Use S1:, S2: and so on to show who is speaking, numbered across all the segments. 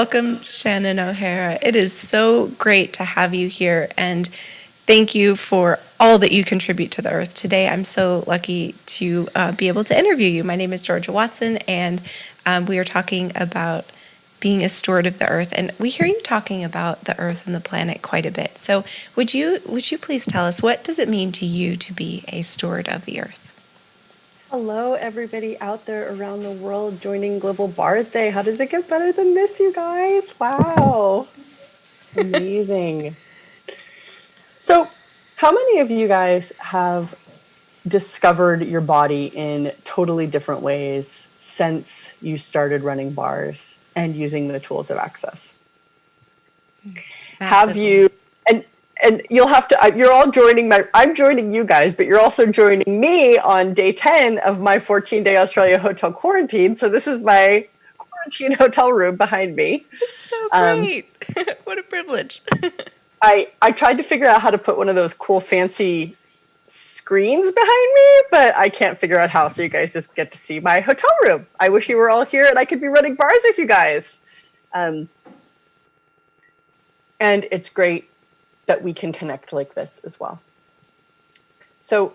S1: Welcome, Shannon O'Hara. It is so great to have you here, and thank you for all that you contribute to the earth. Today, I'm so lucky to be able to interview you. My name is Georgia Watson, and we are talking about being a steward of the earth. And we hear you talking about the earth and the planet quite a bit. So, would you please tell us, what does it mean to you to be a steward of the earth?
S2: Hello, everybody out there around the world joining Global Bars Day. How does it get better than this, you guys? Wow. Amazing. So, how many of you guys have discovered your body in totally different ways since you started running bars and using the tools of access? Have
S1: Massively.
S2: you, and you'll have to, you're all joining I'm joining you guys, but you're also joining me on day 10 of my 14-day Australia hotel quarantine. So this is my quarantine hotel room behind me.
S1: It's so
S2: Um,
S1: great. What a privilege.
S2: I tried to figure out how to put one of those cool fancy screens behind me, but I can't figure out how. So you guys just get to see my hotel room. I wish you were all here and I could be running bars with you guys. And it's great that we can connect like this as well. So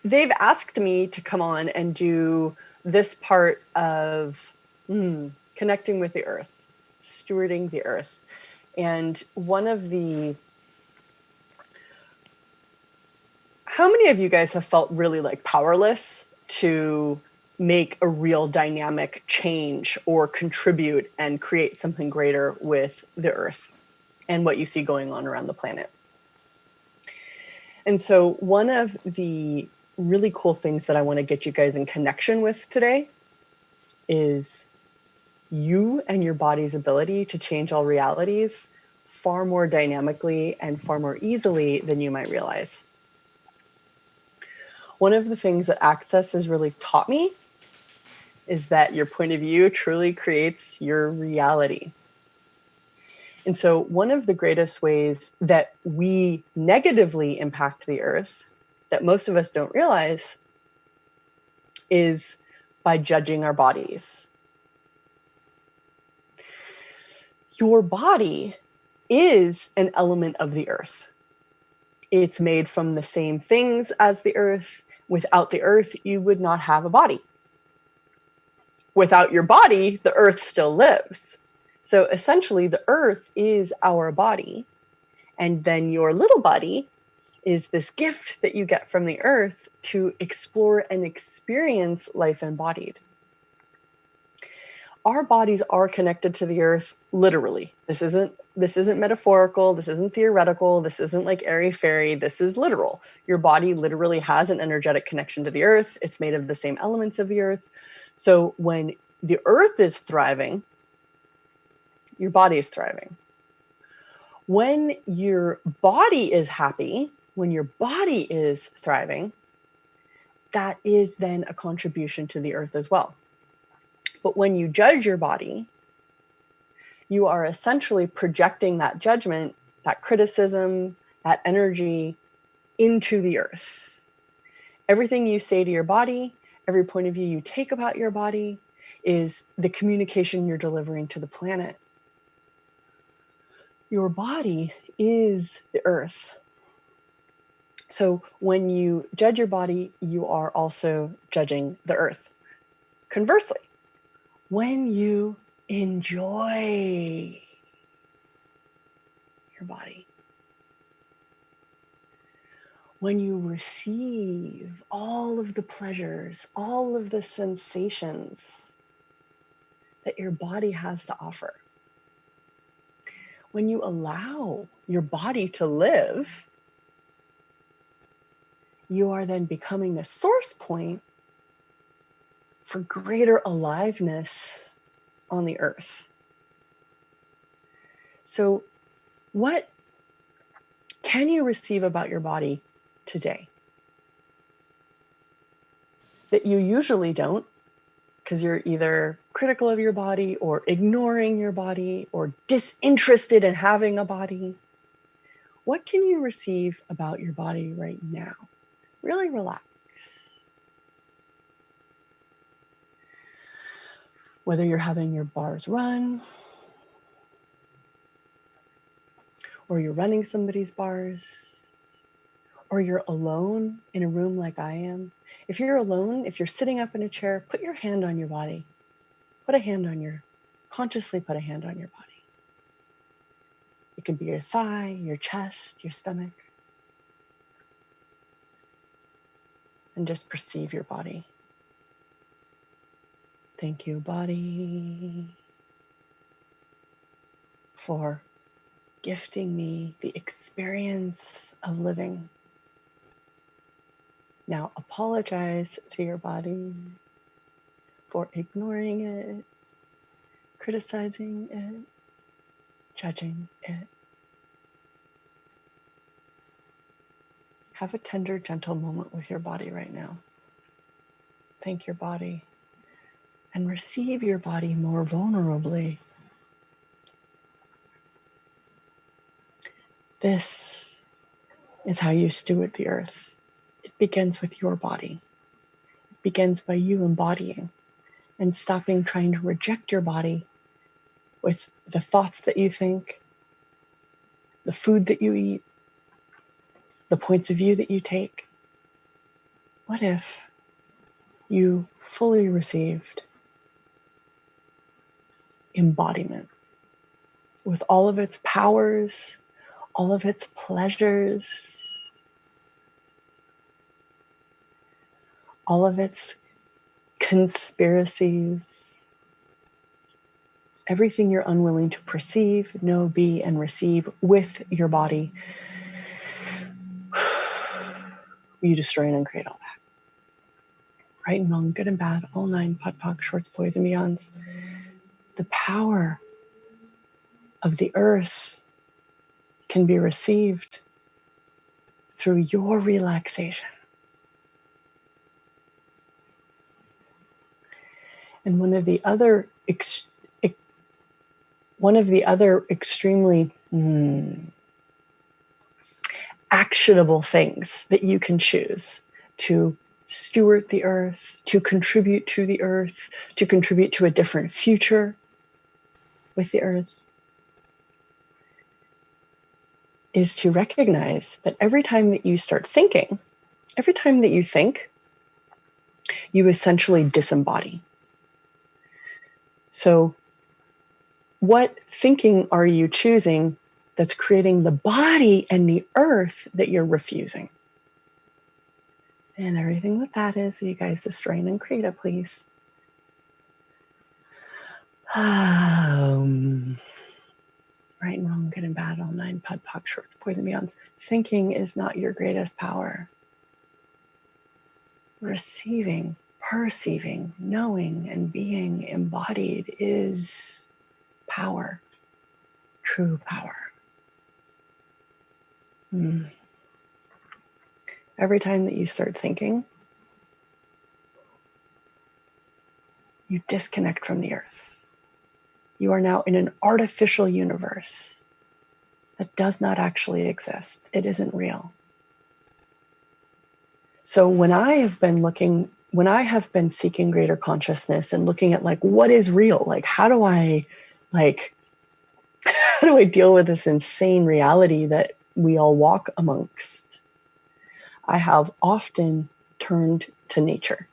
S2: they've asked me to come on and do this part of connecting with the earth, stewarding the earth. And one of the, how many of you guys have felt really like powerless to make a real dynamic change or contribute and create something greater with the earth and what you see going on around the planet? And so one of the really cool things that I want to get you guys in connection with today is you and your body's ability to change all realities far more dynamically and far more easily than you might realize. One of the things that Access has really taught me is that your point of view truly creates your reality. And so one of the greatest ways that we negatively impact the earth that most of us don't realize is by judging our bodies. Your body is an element of the earth. It's made from the same things as the earth. Without the earth, you would not have a body. Without your body, the earth still lives. So essentially, the earth is our body. And then your little body is this gift that you get from the earth to explore and experience life embodied. Our bodies are connected to the earth literally. This isn't metaphorical, this isn't theoretical, this isn't like airy-fairy, this is literal. Your body literally has an energetic connection to the earth. It's made of the same elements of the earth. So when the earth is thriving, your body is thriving. When your body is happy, when your body is thriving, that is then a contribution to the earth as well. But when you judge your body, you are essentially projecting that judgment, that criticism, that energy into the earth. Everything you say to your body, every point of view you take about your body is the communication you're delivering to the planet. Your body is the earth. So when you judge your body, you are also judging the earth. Conversely, when you enjoy your body, when you receive all of the pleasures, all of the sensations that your body has to offer, when you allow your body to live, you are then becoming a source point for greater aliveness on the earth. So, what can you receive about your body today that you usually don't, because you're either critical of your body or ignoring your body or disinterested in having a body? What can you receive about your body right now? Really relax. Whether you're having your bars run, or you're running somebody's bars, or you're alone in a room like I am. If you're alone, if you're sitting up in a chair, put your hand on your body. Consciously put a hand on your body. It can be your thigh, your chest, your stomach. And just perceive your body. Thank you, body, for gifting me the experience of living. Now apologize to your body for ignoring it, criticizing it, judging it. Have a tender, gentle moment with your body right now. Thank your body and receive your body more vulnerably. This is how you steward the earth. It begins with your body. It begins by you embodying and stopping trying to reject your body with the thoughts that you think, the food that you eat, the points of view that you take. What if you fully received embodiment with all of its powers, all of its pleasures, all of its conspiracies, everything you're unwilling to perceive, know, be, and receive with your body? You destroy and uncreate all that. Right and wrong, good and bad, all nine, pot, pock, shorts, boys, and beyonds. The power of the earth can be received through your relaxation. And one of the other extremely actionable things that you can choose to steward the earth, to contribute to the earth, to contribute to a different future with the earth, is to recognize that every time that you start thinking, every time that you think, you essentially disembody. So what thinking are you choosing that's creating the body and the earth that you're refusing? And everything with that is, you guys just strain and create it, please. Right and wrong, good and bad, all nine, pod, pock, shorts, poison, beyonds. Thinking is not your greatest power. Receiving, perceiving, knowing, and being embodied is power, true power. Every time that you start thinking, you disconnect from the earth. You are now in an artificial universe that does not actually exist. It isn't real. So when I have been seeking greater consciousness and looking at like, what is real? Like, how do I deal with this insane reality that we all walk amongst? I have often turned to nature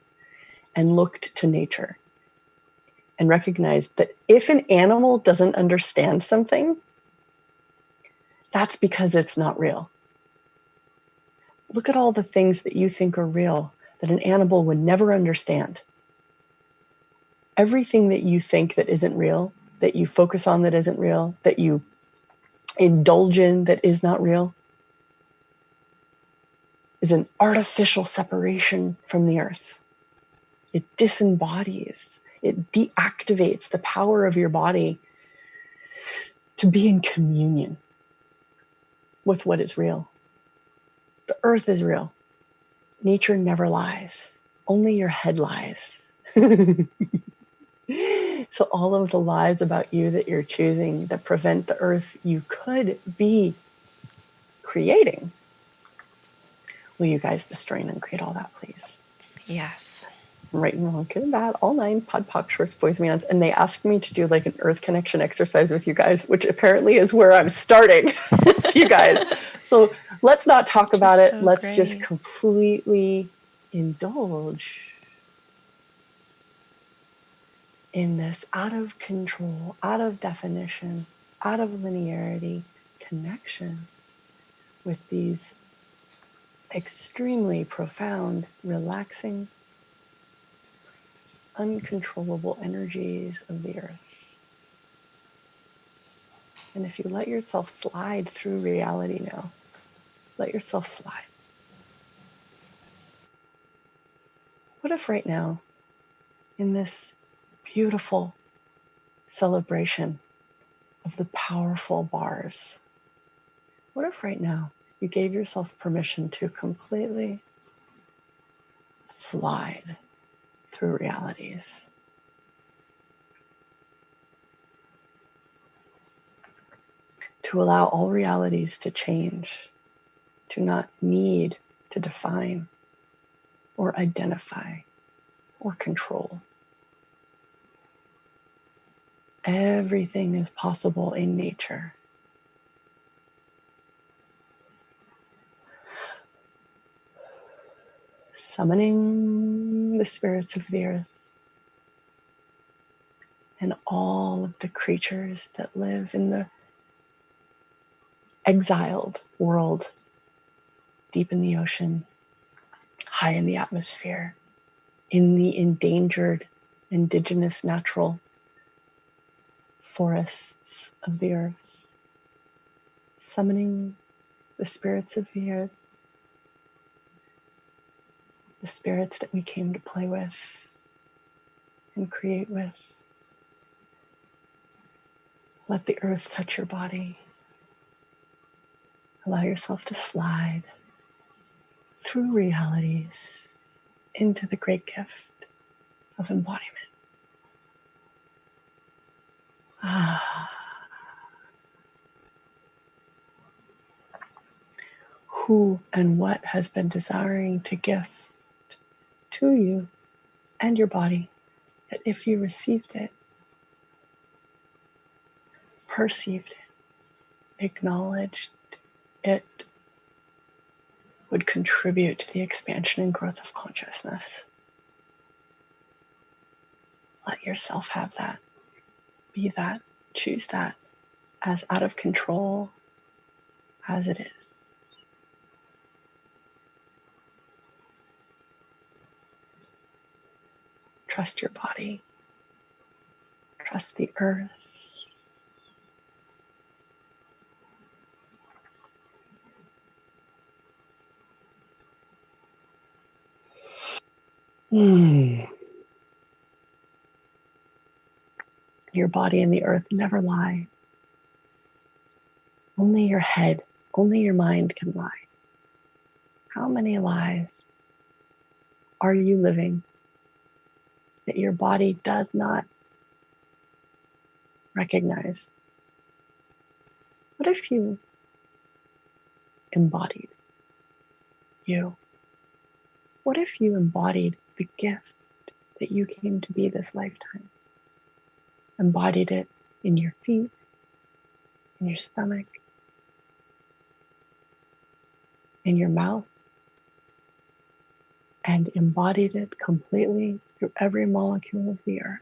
S2: and looked to nature and recognized that if an animal doesn't understand something, that's because it's not real. Look at all the things that you think are real that an animal would never understand. Everything that you think that isn't real, that you focus on that isn't real, that you indulge in that is not real, is an artificial separation from the earth. It disembodies, it deactivates the power of your body to be in communion with what is real. The earth is real. Nature never lies. Only your head lies. So all of the lies about you that you're choosing that prevent the earth you could be creating, will you guys destroy and uncreate all that, please?
S1: Yes.
S2: right and wrong, good and bad, all nine, pod, poc, shorts, boys, meons. And they asked me to do like an earth connection exercise with you guys, which apparently is where I'm starting with you guys. So let's not talk about it.
S1: So
S2: Let's just
S1: great.
S2: completely indulge in this out of control, out of definition, out of linearity connection with these extremely profound, relaxing, uncontrollable energies of the earth. And if you let yourself slide through reality now, let yourself slide. What if right now, in this beautiful celebration of the powerful bars, what if right now you gave yourself permission to completely slide through realities? To allow all realities to change, to not need to define or identify or control. Everything is possible in nature. Summoning the spirits of the earth and all of the creatures that live in the exiled world, deep in the ocean, high in the atmosphere, in the endangered indigenous natural forests of the earth, summoning the spirits of the earth, the spirits that we came to play with and create with. Let the earth touch your body. Allow yourself to slide through realities into the great gift of embodiment. Who and what has been desiring to gift to you and your body, that if you received it, perceived it, acknowledged it, would contribute to the expansion and growth of consciousness. Let yourself have that, be that, choose that, as out of control as it is. Trust your body. Trust the earth. Your body and the earth never lie. Only your head, only your mind can lie. How many lies are you living that your body does not recognize? What if you embodied you? What if you embodied the gift that you came to be this lifetime? Embodied it in your feet, in your stomach, in your mouth, and embodied it completely through every molecule of the earth.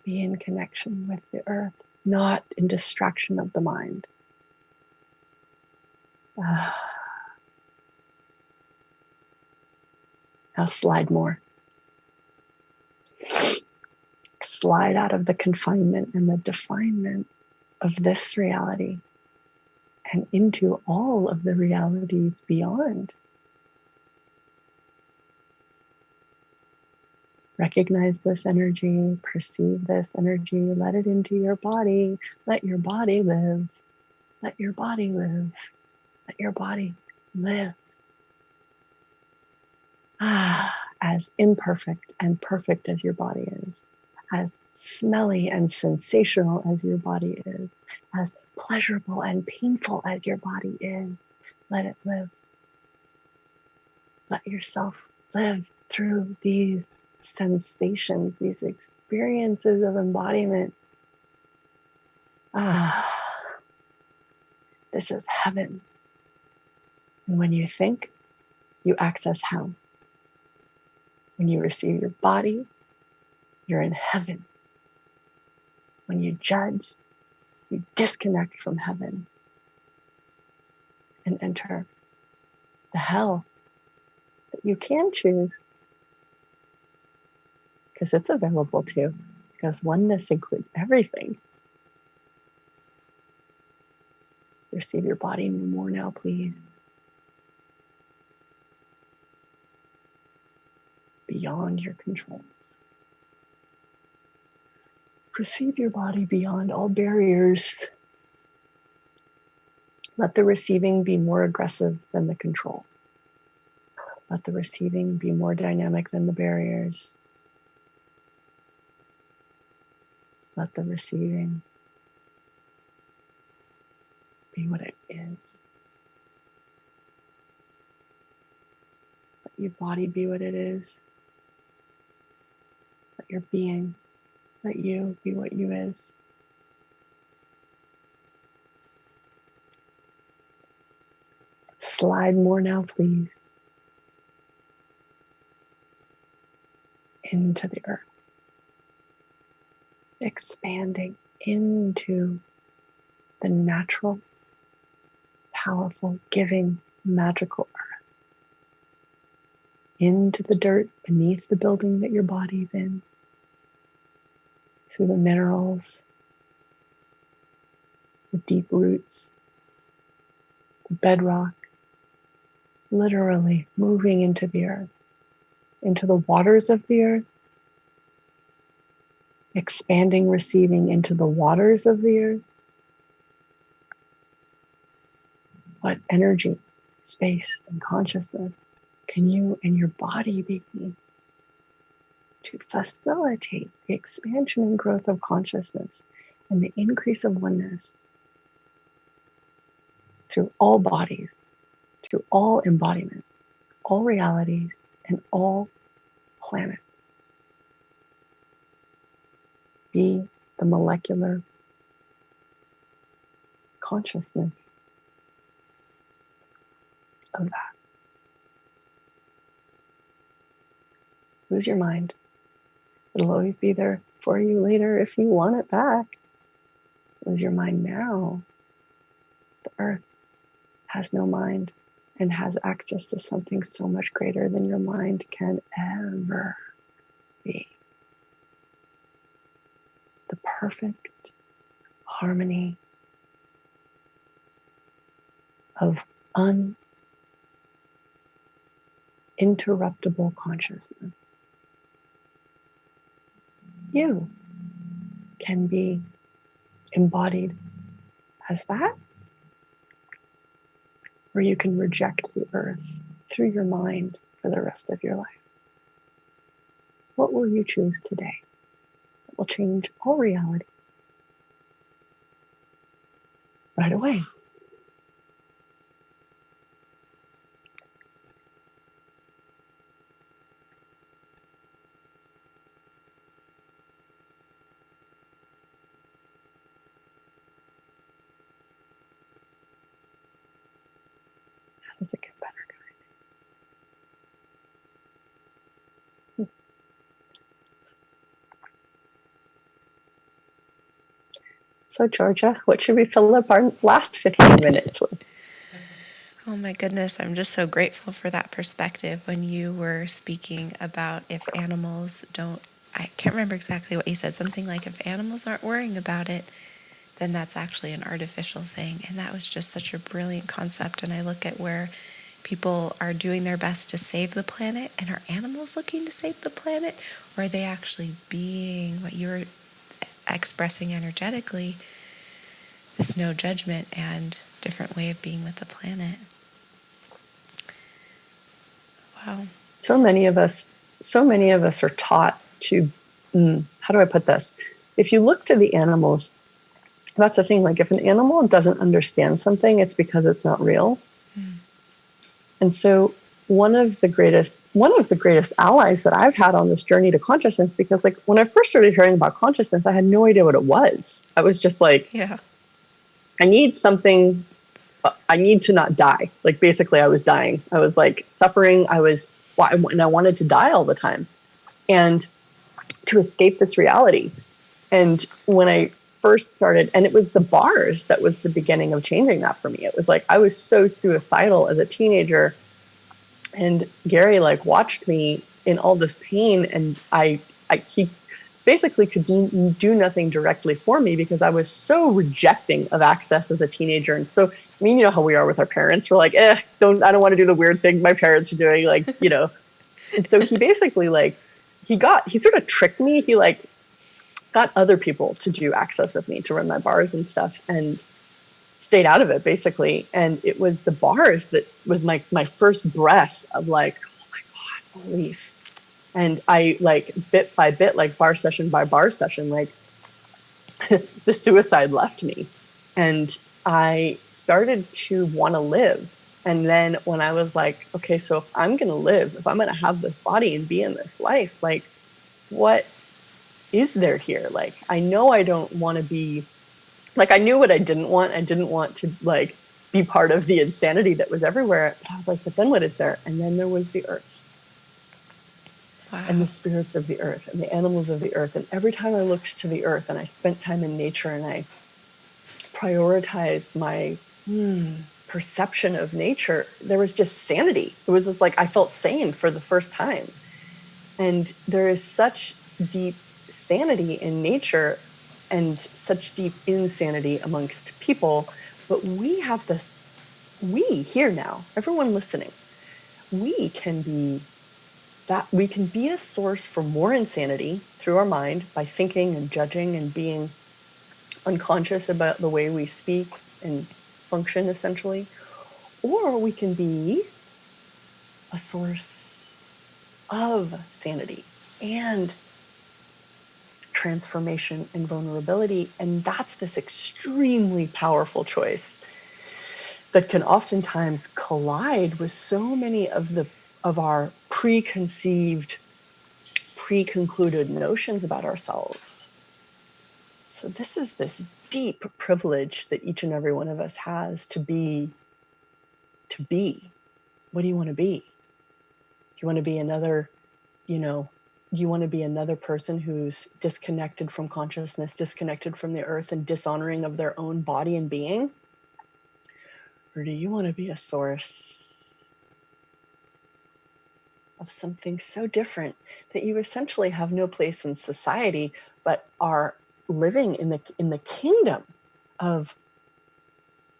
S2: Be in connection with the earth, not in distraction of the mind. Now slide more. Slide out of the confinement and the definement of this reality and into all of the realities beyond. Recognize this energy, perceive this energy, let it into your body. Let your body live. Let your body live. Let your body live. As imperfect and perfect as your body is, as smelly and sensational as your body is, as pleasurable and painful as your body is, let it live. Let yourself live through these sensations, these experiences of embodiment. This is heaven. And when you think, you access hell. When you receive your body, you're in heaven. When you judge, you disconnect from heaven and enter the hell that you can choose, because it's available too, because oneness includes everything. Receive your body no more now, please. Beyond your controls. Receive your body beyond all barriers. Let the receiving be more aggressive than the control. Let the receiving be more dynamic than the barriers. Let the receiving be what it is. Let your body be what it is. Let your being, let you be what you is. Slide more now, please, into the earth. Expanding into the natural, powerful, giving, magical earth. Into the dirt beneath the building that your body's in. Through the minerals, the deep roots, the bedrock, literally moving into the earth, into the waters of the earth, expanding, receiving into the waters of the earth. What energy, space, and consciousness can you and your body be to facilitate the expansion and growth of consciousness and the increase of oneness through all bodies, through all embodiment, all realities, and all planets? Be the molecular consciousness of that. Lose your mind. It'll always be there for you later if you want it back. Lose your mind now. The earth has no mind and has access to something so much greater than your mind can ever be. The perfect harmony of uninterruptible consciousness. You can be embodied as that, or you can reject the earth through your mind for the rest of your life. What will you choose today? It will change all realities right away. How does it get better, guys? So, Georgia, what should we fill up our last 15 minutes with?
S1: Oh my goodness, I'm just so grateful for that perspective when you were speaking about if animals don't, I can't remember exactly what you said, something like if animals aren't worrying about it, then that's actually an artificial thing. And that was just such a brilliant concept. And I look at where people are doing their best to save the planet, and are animals looking to save the planet? Or are they actually being what you're expressing energetically, this no judgment and different way of being with the planet? Wow.
S2: So many of us are taught to, how do I put this? If you look to the animals, that's the thing, like if an animal doesn't understand something, it's because it's not real. And so one of the greatest allies that I've had on this journey to consciousness, because like when I first started hearing about consciousness, I had no idea what it was. I was just like,
S1: Yeah.
S2: I need something, I need to not die. Like basically I was dying. I was like suffering. And I wanted to die all the time and to escape this reality. And when I first started, and it was the bars that was the beginning of changing that for me. It was like, I was so suicidal as a teenager, and Gary like watched me in all this pain, and he basically could do nothing directly for me because I was so rejecting of access as a teenager. And so, I mean, you know how we are with our parents. We're like, I don't want to do the weird thing my parents are doing, like, you know. And so he basically like, he sort of tricked me. He like got other people to do access with me, to run my bars and stuff, and stayed out of it basically. And it was the bars that was my first breath of like, oh my God, relief. And I like bit by bit, like bar session by bar session, like the suicide left me. And I started to want to live. And then when I was like, okay, so if I'm going to live, if I'm going to have this body and be in this life, like what is there here? Like, I know I don't want to be, like, I knew what I didn't want. I didn't want to like be part of the insanity that was everywhere. But I was like, but then what is there? And then there was the earth.
S1: Wow.
S2: And the spirits of the earth and the animals of the earth. And every time I looked to the earth and I spent time in nature and I prioritized my perception of nature, there was just sanity. It was just like I felt sane for the first time. And there is such deep sanity in nature and such deep insanity amongst people. But we have this, we here now, everyone listening, we can be a source for more insanity through our mind by thinking and judging and being unconscious about the way we speak and function, essentially. Or we can be a source of sanity and transformation and vulnerability. And that's this extremely powerful choice that can oftentimes collide with so many of our preconceived, pre-concluded notions about ourselves. So this is this deep privilege that each and every one of us has to be. What do you want to be? Do you want to be another, do you want to be another person who's disconnected from consciousness, disconnected from the earth, and dishonoring of their own body and being? Or do you want to be a source of something so different that you essentially have no place in society, but are living in the kingdom of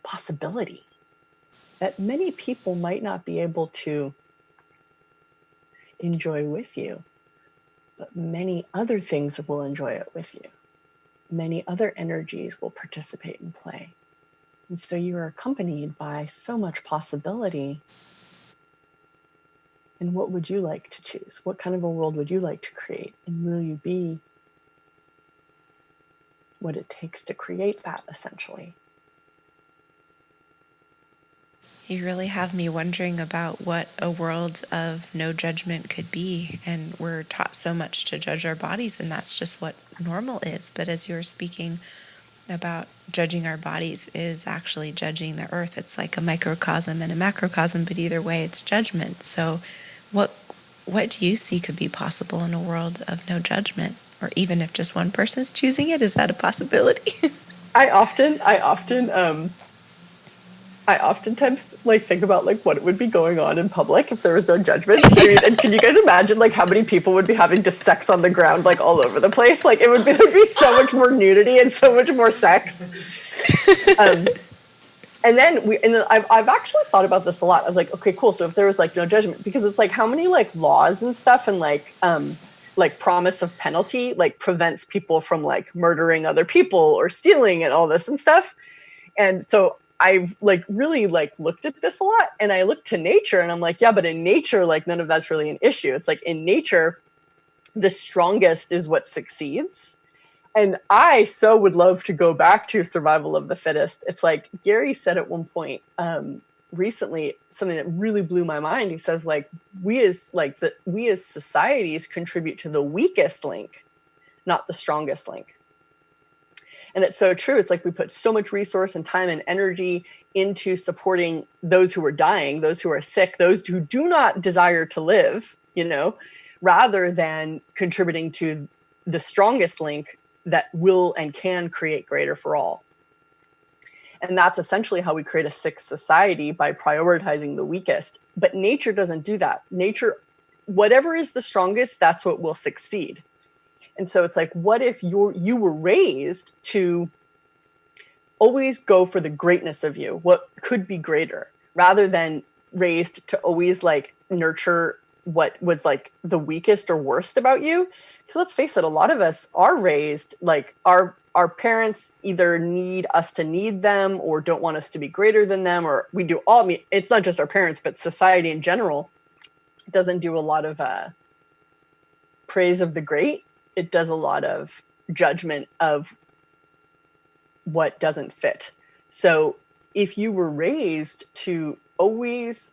S2: possibility that many people might not be able to enjoy with you, but many other things will enjoy it with you. Many other energies will participate and play. And so you are accompanied by so much possibility. And what would you like to choose? What kind of a world would you like to create? And will you be what it takes to create that, essentially?
S1: You really have me wondering about what a world of no judgment could be. And we're taught so much to judge our bodies, and that's just what normal is. But as you were speaking about judging our bodies is actually judging the earth. It's like a microcosm and a macrocosm, but either way, it's judgment. So what do you see could be possible in a world of no judgment? Or even if just one person's choosing it, is that a possibility?
S2: I oftentimes like think about like what would be going on in public if there was no judgment. I mean, and can you guys imagine like how many people would be having just sex on the ground like all over the place? Like there'd be so much more nudity and so much more sex. And then I've actually thought about this a lot. I was like, okay, cool. So if there was like no judgment, because it's like how many like laws and stuff and like promise of penalty like prevents people from like murdering other people or stealing and all this and stuff. And so I've like really like looked at this a lot, and I look to nature and I'm like, yeah, but in nature, like none of that's really an issue. It's like in nature, the strongest is what succeeds. And I so would love to go back to survival of the fittest. It's like Gary said at one point, recently something that really blew my mind. He says, like, we as societies contribute to the weakest link, not the strongest link. And it's so true. It's like we put so much resource and time and energy into supporting those who are dying, those who are sick, those who do not desire to live, rather than contributing to the strongest link that will and can create greater for all. And that's essentially how we create a sick society, by prioritizing the weakest. But nature doesn't do that. Nature, whatever is the strongest, that's what will succeed. And so it's like, what if you were raised to always go for the greatness of you, what could be greater, rather than raised to always like nurture what was like the weakest or worst about you? Because let's face it, a lot of us are raised like our parents either need us to need them or don't want us to be greater than them, or we do all. I mean, it's not just our parents, but society in general doesn't do a lot of praise of the great. It does a lot of judgment of what doesn't fit. So if you were raised to always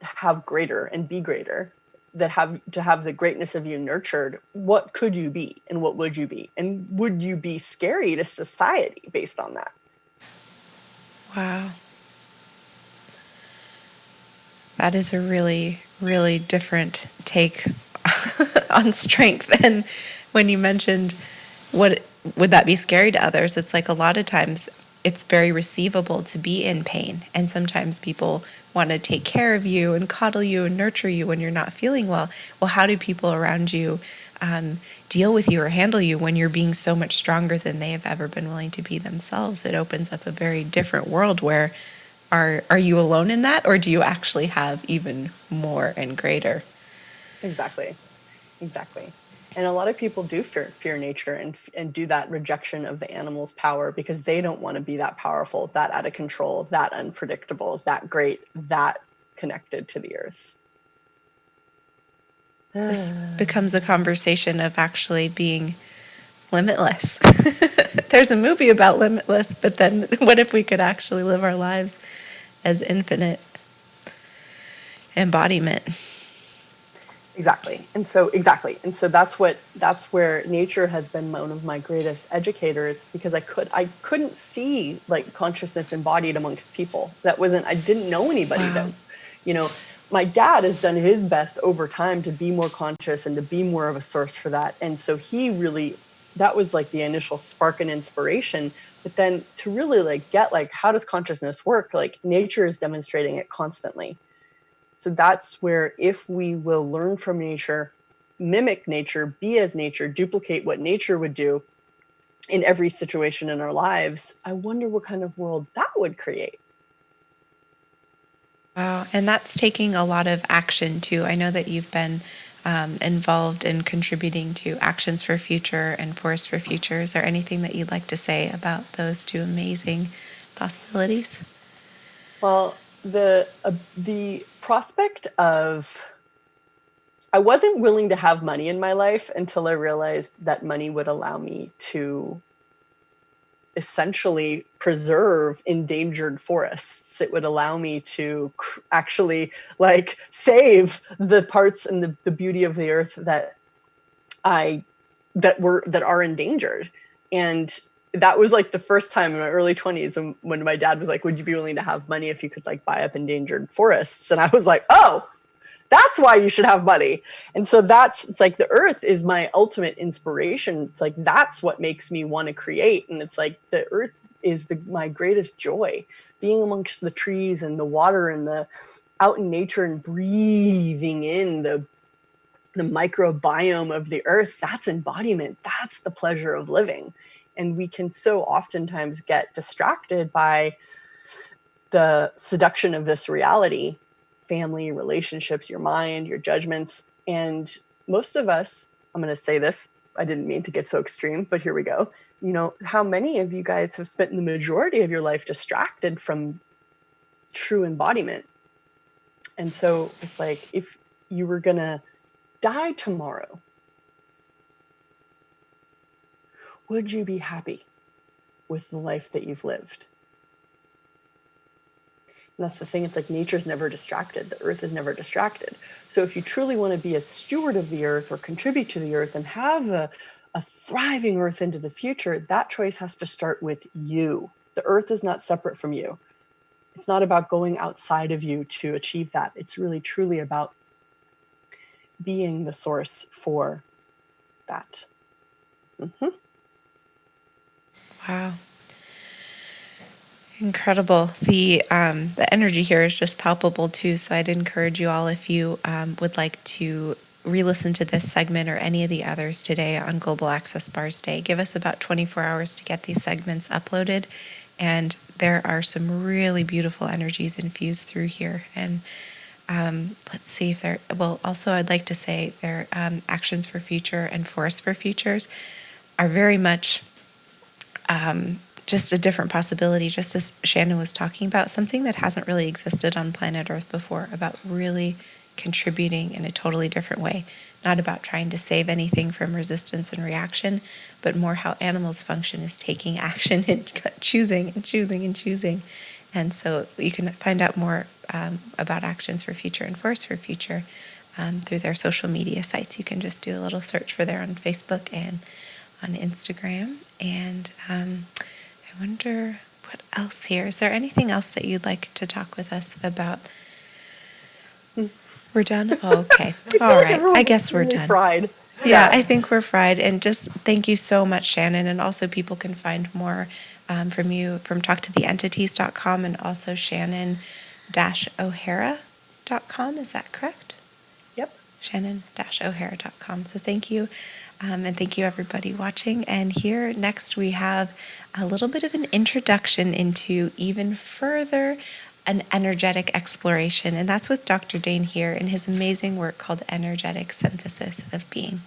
S2: have greater and be greater, that have to have the greatness of you nurtured, what could you be and what would you be? And would you be scary to society based on that?
S1: Wow. That is a really, really different take on strength. And when you mentioned what would that be scary to others, it's like a lot of times it's very receivable to be in pain. And sometimes people want to take care of you and coddle you and nurture you when you're not feeling well. Well, how do people around you deal with you or handle you when you're being so much stronger than they have ever been willing to be themselves? It opens up a very different world where are you alone in that, or do you actually have even more and greater?
S2: Exactly. And a lot of people do fear nature and do that rejection of the animal's power because they don't want to be that powerful, that out of control, that unpredictable, that great, that connected to the earth.
S1: This becomes a conversation of actually being limitless. There's a movie about limitless, but then what if we could actually live our lives as infinite embodiment?
S2: Exactly. And so that's where nature has been one of my greatest educators, because I couldn't see like consciousness embodied amongst people. I didn't know anybody
S1: Wow.
S2: that, my dad has done his best over time to be more conscious and to be more of a source for that. And so that was like the initial spark and inspiration. But then to really like get like, how does consciousness work? Like nature is demonstrating it constantly. So that's where, if we will learn from nature, mimic nature, be as nature, duplicate what nature would do in every situation in our lives, I wonder what kind of world that would create.
S1: Wow. And that's taking a lot of action too. I know that you've been involved in contributing to Actions for Future and Forest for Future. Is there anything that you'd like to say about those two amazing possibilities?
S2: Well, the prospect of, I wasn't willing to have money in my life until I realized that money would allow me to essentially preserve endangered forests. It would allow me to actually like save the parts and the beauty of the earth that are endangered. And that was like the first time in my early 20s when my dad was like, would you be willing to have money if you could like buy up endangered forests? And I was like, oh, that's why you should have money. And so it's like the earth is my ultimate inspiration. It's like that's what makes me want to create. And it's like the earth is my greatest joy, being amongst the trees and the water and the out in nature and breathing in the microbiome of the earth. That's embodiment. That's the pleasure of living. And we can so oftentimes get distracted by the seduction of this reality, family, relationships, your mind, your judgments. And most of us, I'm going to say this, I didn't mean to get so extreme, but here we go. How many of you guys have spent the majority of your life distracted from true embodiment? And so it's like, if you were going to die tomorrow, would you be happy with the life that you've lived? And that's the thing. It's like nature's never distracted. The earth is never distracted. So if you truly want to be a steward of the earth or contribute to the earth and have a thriving earth into the future, that choice has to start with you. The earth is not separate from you. It's not about going outside of you to achieve that. It's really truly about being the source for that. Mm-hmm.
S1: Wow. Incredible. The energy here is just palpable too. So I'd encourage you all, if you would like to re-listen to this segment or any of the others today on Global Access Bars Day, give us about 24 hours to get these segments uploaded. And there are some really beautiful energies infused through here. And let's see if there, well, also I'd like to say their actions for future and force for futures are very much just a different possibility, just as Shannon was talking about, something that hasn't really existed on planet Earth before, about really contributing in a totally different way. Not about trying to save anything from resistance and reaction, but more how animals function is taking action and choosing and choosing and choosing. And so you can find out more about actions for future and force for future through their social media sites. You can just do a little search for there on Facebook and on Instagram. And I wonder what else here. Is there anything else that you'd like to talk with us about? We're done? Oh, okay. All right. I guess we're
S2: really
S1: done.
S2: Fried.
S1: Yeah, I think we're fried. And just thank you so much, Shannon. And also people can find more from you from talktotheentities.com and also Shannon-O'Hara.com. Is that correct?
S2: Yep.
S1: Shannon-O'Hara.com. So thank you. And thank you, everybody watching. And here next, we have a little bit of an introduction into even further an energetic exploration. And that's with Dr. Dane here in his amazing work called Energetic Synthesis of Being.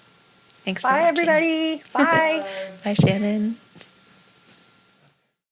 S1: Thanks for
S2: Bye,
S1: watching.
S2: everybody. Bye.
S1: Bye, Shannon.